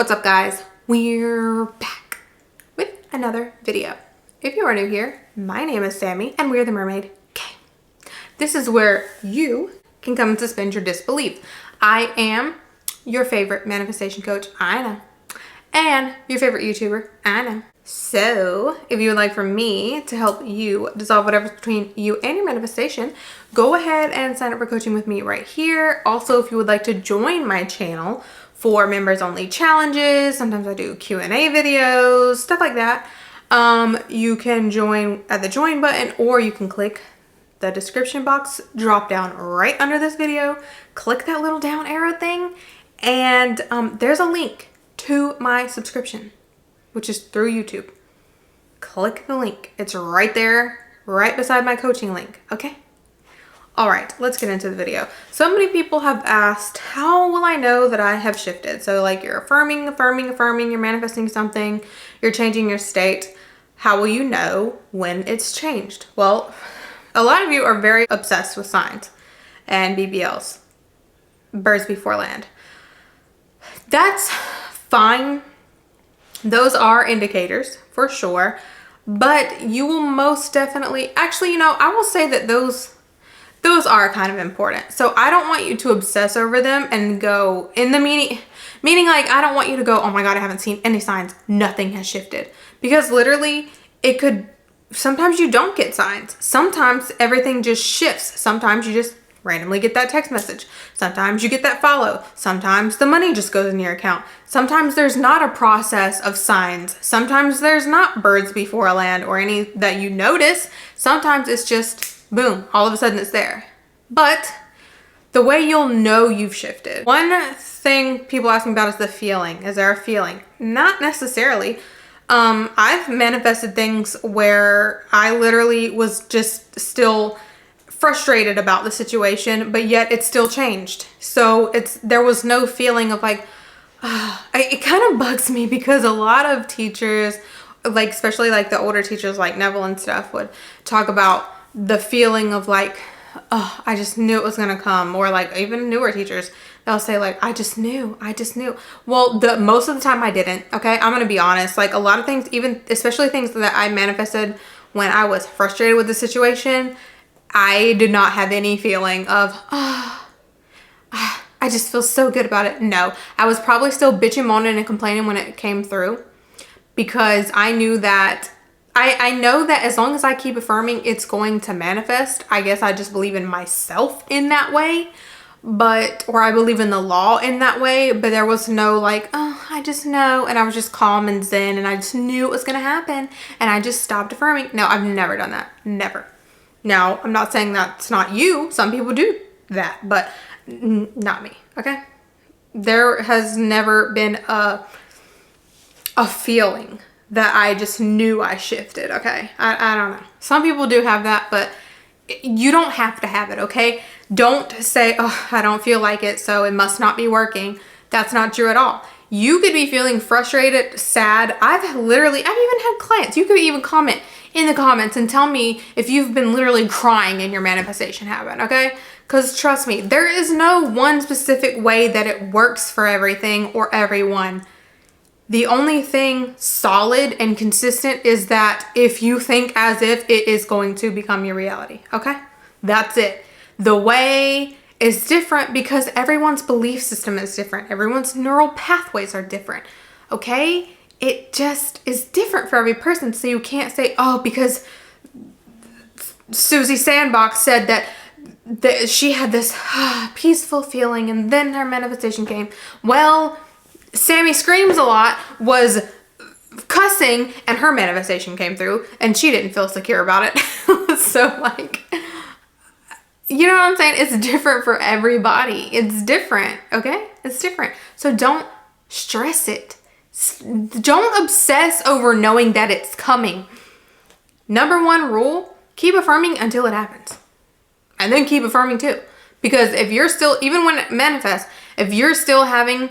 What's up, guys? We're back with another video. If you are new here, my name is Sammy and we're the Mermaid Gang. This is where you can come and suspend your disbelief. I am your favorite manifestation coach, I know, and your favorite YouTuber, I know. So if you would like for me to help you dissolve whatever's between you and your manifestation, go ahead and sign up for coaching with me right here. Also, if you would like to join my channel for members only challenges, sometimes I do Q&A videos, stuff like that, you can join at the join button, or you can click the description box drop down right under this video, click that little down arrow thing, and there's a link to my subscription, which is through YouTube. Click the link. It's right there, right beside my coaching link, okay? All right, let's get into the video. So many people have asked, how will I know that I have shifted? So like you're affirming, you're manifesting something, you're changing your state. How will you know when it's changed? Well, a lot of you are very obsessed with signs and BBLs, birds before land. That's fine. Those are indicators for sure, but you will most definitely, actually, you know, I will say that those are kind of important. So I don't want you to obsess over them and go in the meaning like, I don't want you to go, oh my God, I haven't seen any signs. Nothing has shifted. Because literally it could, sometimes you don't get signs. Sometimes everything just shifts. Sometimes you just randomly get that text message. Sometimes you get that follow. Sometimes the money just goes in your account. Sometimes there's not a process of signs. Sometimes there's not birds before land or any that you notice. Sometimes it's just boom, all of a sudden it's there. But the way you'll know you've shifted, one thing people ask me about is the feeling. Is there a feeling? Not necessarily. I've manifested things where I literally was just still frustrated about the situation, but yet it still changed. So there was no feeling of like, it kind of bugs me because a lot of teachers, like especially like the older teachers like Neville and stuff, would talk about the feeling of like, oh, I just knew it was gonna come. Or like even newer teachers, they'll say like, I just knew. Well, most of the time I didn't, okay? I'm gonna be honest. Like a lot of things, even especially things that I manifested when I was frustrated with the situation, I did not have any feeling of, oh, I just feel so good about it. No, I was probably still bitching, moaning, and complaining when it came through, because I knew that, I know that as long as I keep affirming, it's going to manifest. I guess I just believe in myself in that way, or I believe in the law in that way, but there was no like, oh, I just know. And I was just calm and zen and I just knew it was going to happen. And I just stopped affirming. No, I've never done that. Never. Now, I'm not saying that's not you. Some people do that, but not me, okay? There has never been a feeling that I just knew I shifted, okay? I don't know. Some people do have that, but you don't have to have it, okay? Don't say, oh, I don't feel like it, so it must not be working. That's not true at all. You could be feeling frustrated, sad. I've even had clients. You could even comment in the comments and tell me if you've been literally crying in your manifestation habit, okay? Because trust me, there is no one specific way that it works for everything or everyone. The only thing solid and consistent is that if you think as if it is going to become your reality, okay? That's it. The way is different because everyone's belief system is different. Everyone's neural pathways are different, okay? It just is different for every person. So you can't say, oh, because Susie Sandbox said that she had this peaceful feeling and then her manifestation came. Well, Sammy Screams a Lot was cussing and her manifestation came through and she didn't feel secure about it. So like, you know what I'm saying? It's different for everybody. It's different, okay? It's different. So don't stress it. Don't obsess over knowing that it's coming. Number one rule, keep affirming until it happens. And then keep affirming too. Because if you're still, even when it manifests, if you're still having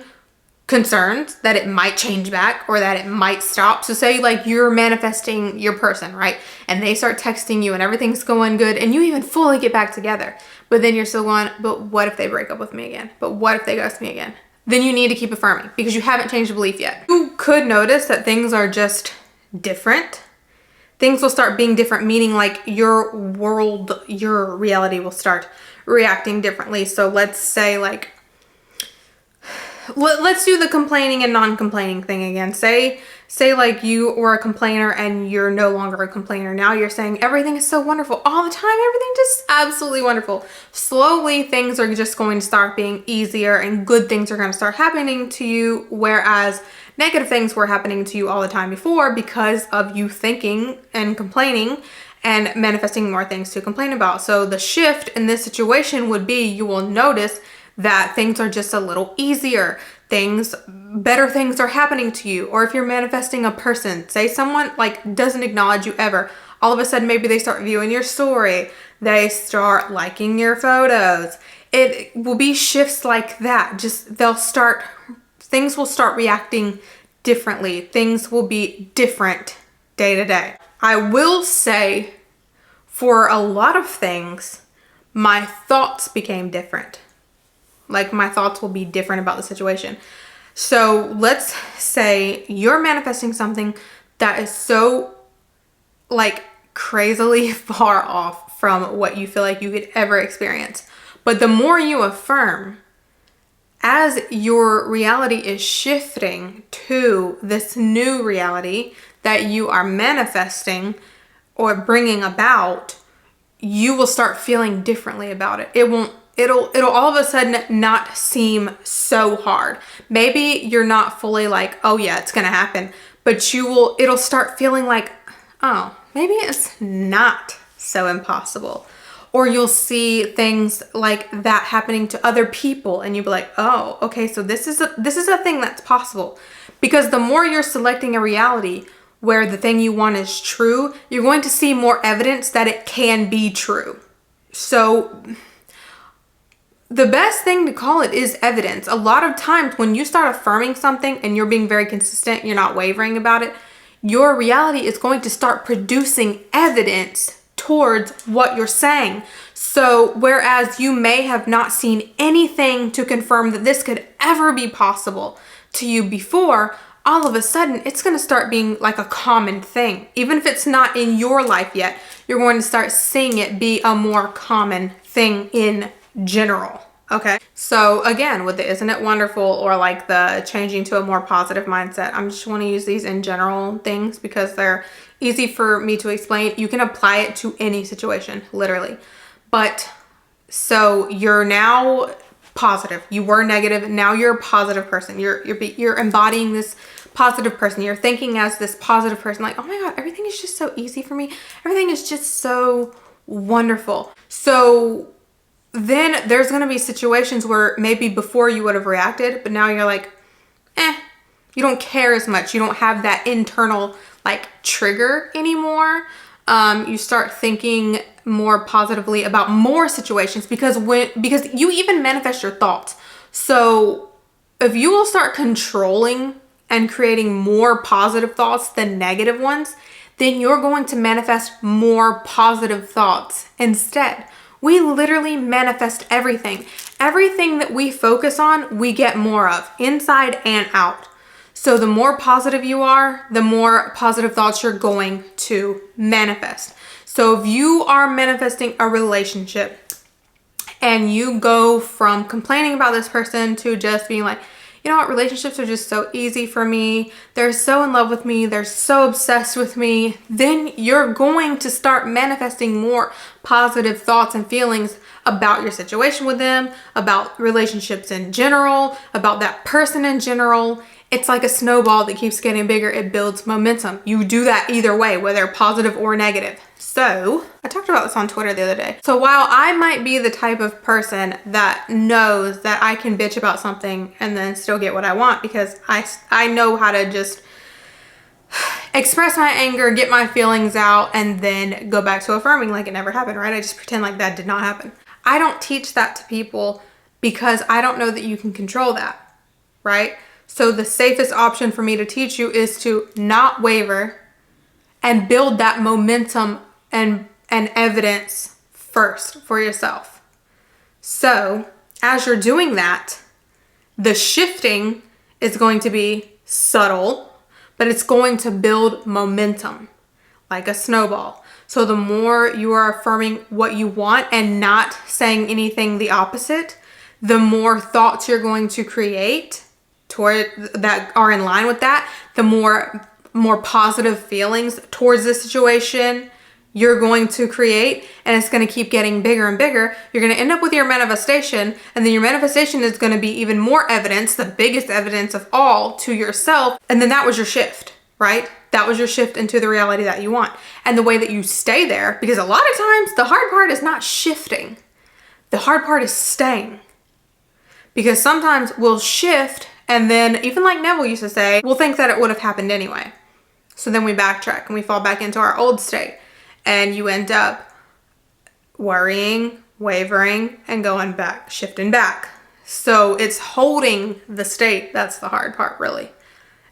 concerns that it might change back or that it might stop. So say like you're manifesting your person, right? And they start texting you and everything's going good and you even fully get back together. But then you're still going, but what if they break up with me again? But what if they ghost me again? then you need to keep affirming because you haven't changed the belief yet. You could notice that things are just different. Things will start being different, meaning like your world, your reality will start reacting differently. So let's say like, let's do the complaining and non-complaining thing again. Say like you were a complainer and you're no longer a complainer. Now you're saying everything is so wonderful all the time. Everything just absolutely wonderful. Slowly things are just going to start being easier and good things are going to start happening to you. Whereas negative things were happening to you all the time before because of you thinking and complaining and manifesting more things to complain about. So the shift in this situation would be, you will notice that things are just a little easier. Better things are happening to you. Or if you're manifesting a person, say someone like doesn't acknowledge you ever, all of a sudden maybe they start viewing your story, they start liking your photos. It will be shifts like that. Just things will start reacting differently. Things will be different day to day. I will say for a lot of things, my thoughts became different. Like my thoughts will be different about the situation. So let's say you're manifesting something that is so like crazily far off from what you feel like you could ever experience. But the more you affirm, as your reality is shifting to this new reality that you are manifesting or bringing about, you will start feeling differently about it. It'll all of a sudden not seem so hard. Maybe you're not fully like, oh yeah, it's gonna happen, but it'll start feeling like, oh, maybe it's not so impossible. Or you'll see things like that happening to other people and you'll be like, oh, okay, so this is a thing that's possible. Because the more you're selecting a reality where the thing you want is true, you're going to see more evidence that it can be true. So the best thing to call it is evidence. A lot of times when you start affirming something and you're being very consistent, you're not wavering about it, your reality is going to start producing evidence towards what you're saying. So whereas you may have not seen anything to confirm that this could ever be possible to you before, all of a sudden it's going to start being like a common thing. Even if it's not in your life yet, you're going to start seeing it be a more common thing in general. Okay, so again, with the isn't it wonderful or like the changing to a more positive mindset, I'm just want to use these in general things because they're easy for me to explain. You can apply it to any situation, literally. But so you're now positive. You were negative, now you're a positive person. You're embodying this positive person. You're thinking as this positive person, like, oh my God, everything is just so easy for me. Everything is just so wonderful. So then there's going to be situations where maybe before you would have reacted, but now you're like, you don't care as much. You don't have that internal like trigger anymore. You start thinking more positively about more situations because you even manifest your thoughts. So if you will start controlling and creating more positive thoughts than negative ones, then you're going to manifest more positive thoughts instead. We literally manifest everything. Everything that we focus on, we get more of, inside and out. So the more positive you are, the more positive thoughts you're going to manifest. So if you are manifesting a relationship and you go from complaining about this person to just being like, you know what, relationships are just so easy for me. They're so in love with me. They're so obsessed with me. Then you're going to start manifesting more positive thoughts and feelings about your situation with them, about relationships in general, about that person in general. It's like a snowball that keeps getting bigger. It builds momentum. You do that either way, whether positive or negative. So I talked about this on Twitter the other day. So while I might be the type of person that knows that I can bitch about something and then still get what I want because I know how to just express my anger, get my feelings out, and then go back to affirming like it never happened, right? I just pretend like that did not happen. I don't teach that to people because I don't know that you can control that, right? So the safest option for me to teach you is to not waver and build that momentum and evidence first for yourself. So as you're doing that, The shifting is going to be subtle, but it's going to build momentum like a snowball. So the more you are affirming what you want and not saying anything the opposite, the more thoughts you're going to create toward that are in line with that, the more positive feelings towards the situation you're going to create, and it's going to keep getting bigger and bigger. You're going to end up with your manifestation, and then your manifestation is going to be even more evidence, the biggest evidence of all, to yourself. And then that was your shift, right? That was your shift into the reality that you want. And the way that you stay there, because a lot of times the hard part is not shifting. The hard part is staying. Because sometimes we'll shift, and then even like Neville used to say, we'll think that it would have happened anyway. So then we backtrack and we fall back into our old state. And you end up worrying, wavering, and going back, shifting back. So it's holding the state. That's the hard part, really.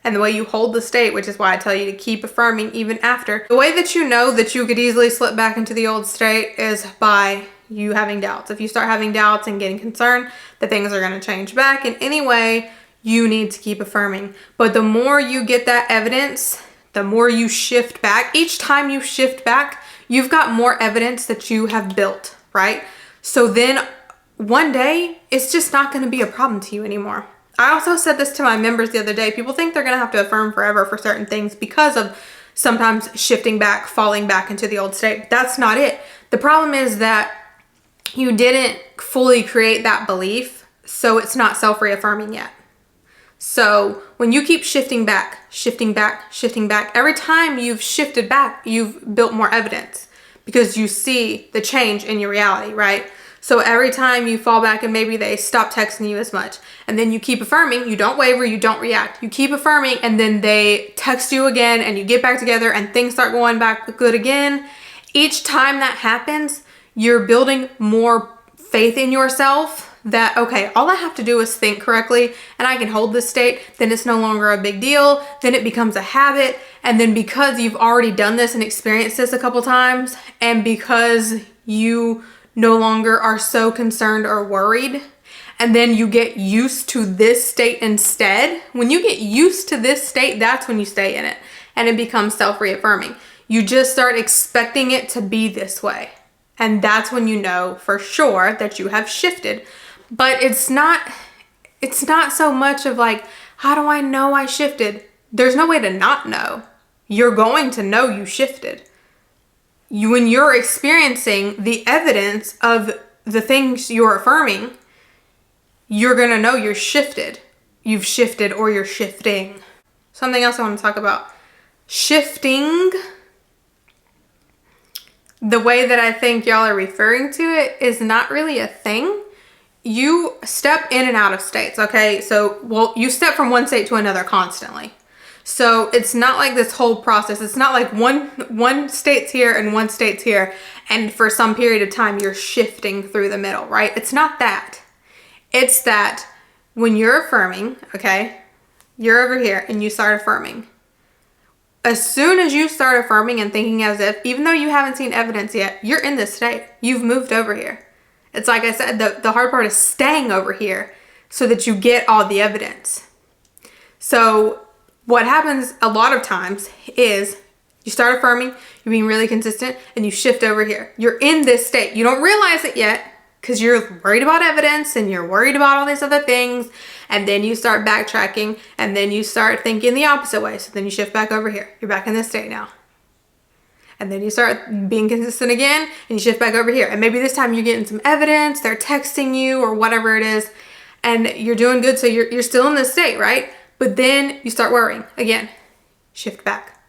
And the way you hold the state, which is why I tell you to keep affirming even after. The way that you know that you could easily slip back into the old state is by you having doubts. If you start having doubts and getting concerned that things are going to change back in any way, you need to keep affirming. But the more you get that evidence, the more you shift back. Each time you shift back, you've got more evidence that you have built, right? So then one day, it's just not going to be a problem to you anymore. I also said this to my members the other day. People think they're going to have to affirm forever for certain things because of sometimes shifting back, falling back into the old state. That's not it. The problem is that you didn't fully create that belief, so it's not self-reaffirming yet. So when you keep shifting back, every time you've shifted back, you've built more evidence because you see the change in your reality, right? So every time you fall back and maybe they stop texting you as much, and then you keep affirming, you don't waver, you don't react, you keep affirming, and then they text you again and you get back together and things start going back good again. Each time that happens, you're building more faith in yourself that, okay, all I have to do is think correctly and I can hold this state, then it's no longer a big deal, then it becomes a habit. And then because you've already done this and experienced this a couple times, and because you no longer are so concerned or worried, and then you get used to this state instead. When you get used to this state, that's when you stay in it and it becomes self-reaffirming. You just start expecting it to be this way. And that's when you know for sure that you have shifted. But it's not so much of like, how do I know I shifted? There's no way to not know. You're going to know you shifted. When you're experiencing the evidence of the things you're affirming, you're going to know you're shifted. You've shifted or you're shifting. Something else I want to talk about. Shifting. The way that I think y'all are referring to it is not really a thing. You step in and out of states, okay? So, well, you step from one state to another constantly. So it's not like this whole process. It's not like one state's here and one state's here, and for some period of time you're shifting through the middle, right? It's not that. It's that when you're affirming, okay, you're over here and you start affirming. As soon as you start affirming and thinking as if, even though you haven't seen evidence yet, you're in this state. You've moved over here. It's like I said, the hard part is staying over here so that you get all the evidence. So what happens a lot of times is you start affirming, you're being really consistent, and you shift over here. You're in this state. You don't realize it yet because you're worried about evidence and you're worried about all these other things. And then you start backtracking and then you start thinking the opposite way. So then you shift back over here. You're back in this state now. And then you start being consistent again and you shift back over here. And maybe this time you're getting some evidence, they're texting you or whatever it is, and you're doing good. So you're still in this state, right? But then you start worrying again, shift back.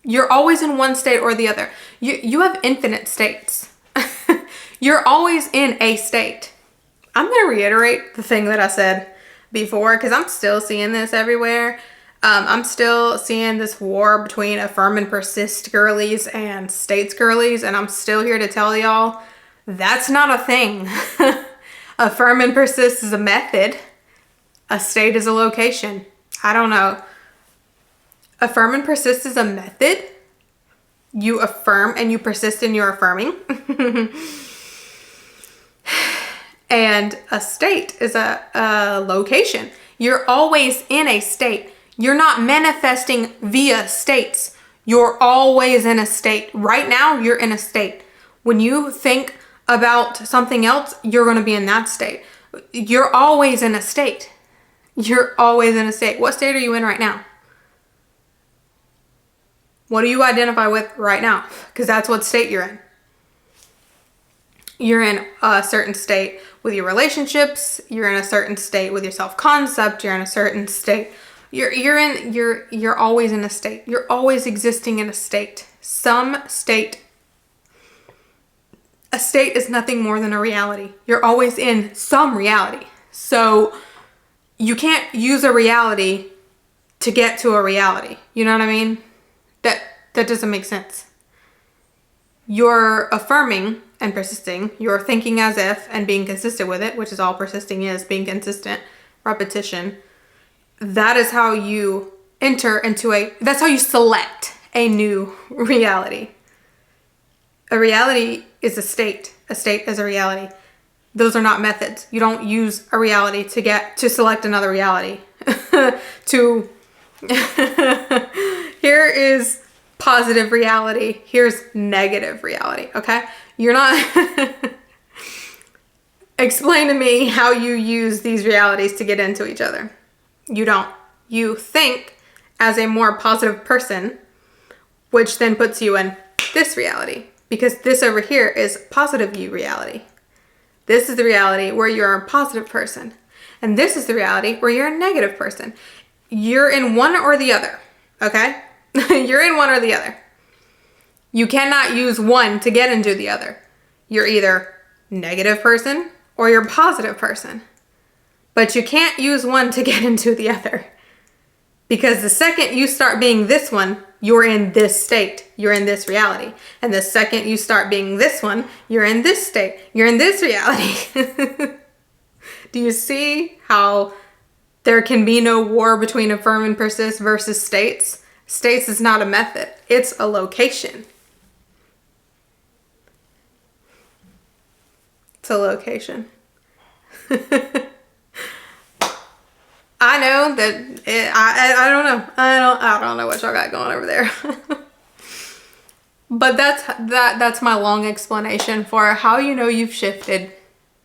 You're always in one state or the other. You have infinite states. You're always in a state. I'm going to reiterate the thing that I said before because I'm still seeing this everywhere. I'm still seeing this war between affirm and persist girlies and states girlies, and I'm still here to tell y'all that's not a thing. Affirm and persist is a method. A state is a location. I don't know. Affirm and persist is a method. You affirm and you persist in your affirming. And a state is a location. You're always in a state. You're not manifesting via states. You're always in a state. Right now, you're in a state. When you think about something else, you're going to be in that state. You're always in a state. You're always in a state. What state are you in right now? What do you identify with right now? Because that's what state you're in. You're in a certain state with your relationships. You're in a certain state with your self-concept. You're in a certain state. You're always in a state. You're always existing in a state. Some state. A state is nothing more than a reality. You're always in some reality. So you can't use a reality to get to a reality. You know what I mean? That doesn't make sense. You're affirming and persisting. You're thinking as if and being consistent with it, which is all persisting is, being consistent, repetition. That is how you enter into that's how you select a new reality. A reality is a state. A state is a reality. Those are not methods. You don't use a reality to select another reality. Here is positive reality. Here's negative reality. Okay? You're not explain to me how you use these realities to get into each other. You don't. You think as a more positive person, which then puts you in this reality, because this over here is positive you reality. This is the reality where you're a positive person. And this is the reality where you're a negative person. You're in one or the other. Okay? You're in one or the other. You cannot use one to get into the other. You're either negative person or you're positive person. But you can't use one to get into the other. Because the second you start being this one, you're in this state. You're in this reality. And the second you start being this one, you're in this state. You're in this reality. Do you see how there can be no war between affirm and persist versus states? States is not a method. It's a location. It's a location. I know that I don't know. I don't know what y'all got going over there. But that's my long explanation for how you know you've shifted.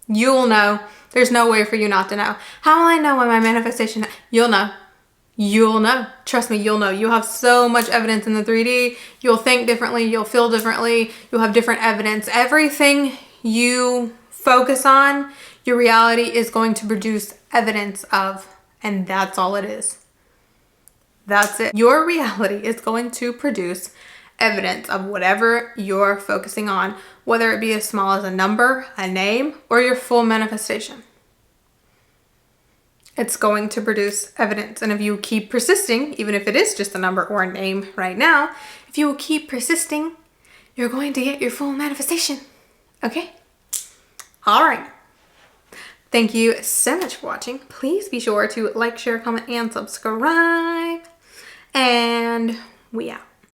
You'll know. There's no way for you not to know. How will I know when my manifestation? You'll know. You'll know. Trust me, you'll know. You'll have so much evidence in the 3D. You'll think differently. You'll feel differently. You'll have different evidence. Everything you focus on, your reality is going to produce evidence of. And that's all it is. That's it. Your reality is going to produce evidence of whatever you're focusing on, whether it be as small as a number, a name, or your full manifestation. It's going to produce evidence. And if you keep persisting, even if it is just a number or a name right now, if you will keep persisting, you're going to get your full manifestation. Okay? All right. Thank you so much for watching. Please be sure to like, share, comment, and subscribe. And we out.